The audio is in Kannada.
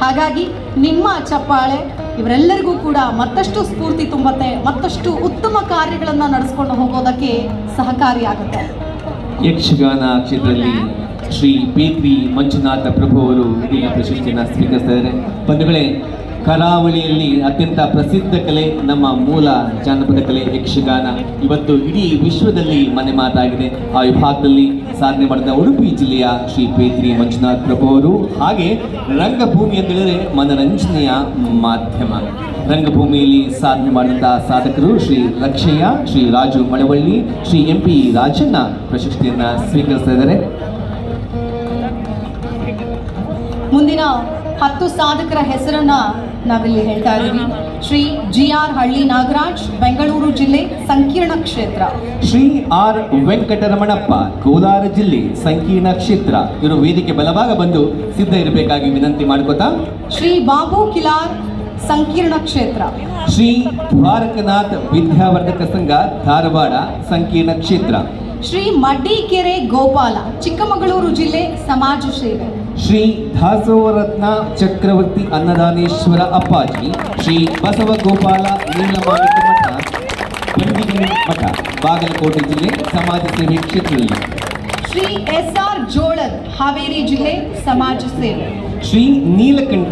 ಹಾಗಾಗಿ ನಿಮ್ಮ ಚಪ್ಪಾಳೆ ಇವರೆಲ್ಲರಿಗೂ ಕೂಡ ಮತ್ತಷ್ಟು ಸ್ಫೂರ್ತಿ ತುಂಬತ್ತೆ, ಮತ್ತಷ್ಟು ಉತ್ತಮ ಕಾರ್ಯಗಳನ್ನು ನಡೆಸ್ಕೊಂಡು ಹೋಗೋದಕ್ಕೆ ಸಹಕಾರಿಯಾಗುತ್ತೆ. ಯಕ್ಷಗಾನ ಕ್ಷೇತ್ರದಲ್ಲಿ ಶ್ರೀ ಪೇತ್ರಿ ಮಂಜುನಾಥ ಪ್ರಭು ಅವರು ಇದೀಗ ಪ್ರಶಸ್ತಿಯನ್ನು ಸ್ವೀಕರಿಸಿದ್ದಾರೆ. ಬಂಧುಗಳೇ, ಕರಾವಳಿಯಲ್ಲಿ ಅತ್ಯಂತ ಪ್ರಸಿದ್ಧ ಕಲೆ ನಮ್ಮ ಮೂಲ ಜಾನಪದ ಕಲೆ ಯಕ್ಷಗಾನ ಇವತ್ತು ಇಡೀ ವಿಶ್ವದಲ್ಲಿ ಮನೆ ಮಾತಾಗಿದೆ. ಆ ವಿಭಾಗದಲ್ಲಿ ಸಾಧನೆ ಮಾಡಿದ ಉಡುಪಿ ಜಿಲ್ಲೆಯ ಶ್ರೀ ಪೇತ್ರಿ ಮಂಜುನಾಥ್ ಪ್ರಭು ಅವರು. ಹಾಗೆ ರಂಗಭೂಮಿ ಅಂತ ಹೇಳಿದರೆ ಮನರಂಜನೆಯ ಮಾಧ್ಯಮ. ರಂಗಭೂಮಿಯಲ್ಲಿ ಸಾಧನೆ ಮಾಡಿದಂತಹ ಸಾಧಕರು ಶ್ರೀ ಲಕ್ಷಯ್ಯ, ಶ್ರೀ ರಾಜು ಮಳವಳ್ಳಿ, ಶ್ರೀ MP ರಾಜಣ್ಣ ಪ್ರಶಸ್ತಿಯನ್ನು ಸ್ವೀಕರಿಸ್ತಾ ಇದ್ದಾರೆ. ಮುಂದಿನ 10 ಸಾಧಕರ ಹೆಸರನ್ನ ನಾವಿಲ್ಲಿ ಹೇಳ್ತಾ ಇದ್ದೀವಿ. ಶ್ರೀ GR ಹಳ್ಳಿ ನಾಗರಾಜ್, ಬೆಂಗಳೂರು ಜಿಲ್ಲೆ, ಸಂಕೀರ್ಣ ಕ್ಷೇತ್ರ. ಶ್ರೀ R ವೆಂಕಟರಮಣಪ್ಪ, ಕೋಲಾರ ಜಿಲ್ಲೆ, ಸಂಕೀರ್ಣ ಕ್ಷೇತ್ರ. ಇವರು ವೇದಿಕೆ ಬಲಭಾಗ ಬಂದು ಸಿದ್ಧ ಇರಬೇಕಾಗಿ ವಿನಂತಿ ಮಾಡ್ಕೋತಾ. ಶ್ರೀ ಬಾಬು ಕಿಲಾರ್, ಸಂಕೀರ್ಣ ಕ್ಷೇತ್ರ. ಶ್ರೀ ದ್ವಾರಕನಾಥ್ ವಿದ್ಯಾವರ್ಧಕ ಸಂಘ, ಧಾರವಾಡ, ಸಂಕೀರ್ಣ ಕ್ಷೇತ್ರ. ಶ್ರೀ ಮಡ್ಡಿಕೆರೆ ಗೋಪಾಲ, ಚಿಕ್ಕಮಗಳೂರು ಜಿಲ್ಲೆ, ಸಮಾಜ ಸೇವೆ. ಶ್ರೀ ದಾಸೋರತ್ನ ಚಕ್ರವರ್ತಿ ಅನ್ನದಾನೇಶ್ವರ ಅಪ್ಪಾಜಿ, ಶ್ರೀ ಬಸವಗೋಪಾಲ ನೀಲಮಾಣಿಕ ಮಠ, ಬಂಡಿಗೇರಿ ಮಠ, ಬಾಗಲಕೋಟೆ ಜಿಲ್ಲೆ, ಸಮಾಜ ಸೇವೆ ಕ್ಷೇತ್ರದಲ್ಲಿ. ಶ್ರೀ SR ಜೋಳದ್, ಹಾವೇರಿ ಜಿಲ್ಲೆ, ಸಮಾಜ ಸೇವೆ. ಶ್ರೀ ನೀಲಕಂಠ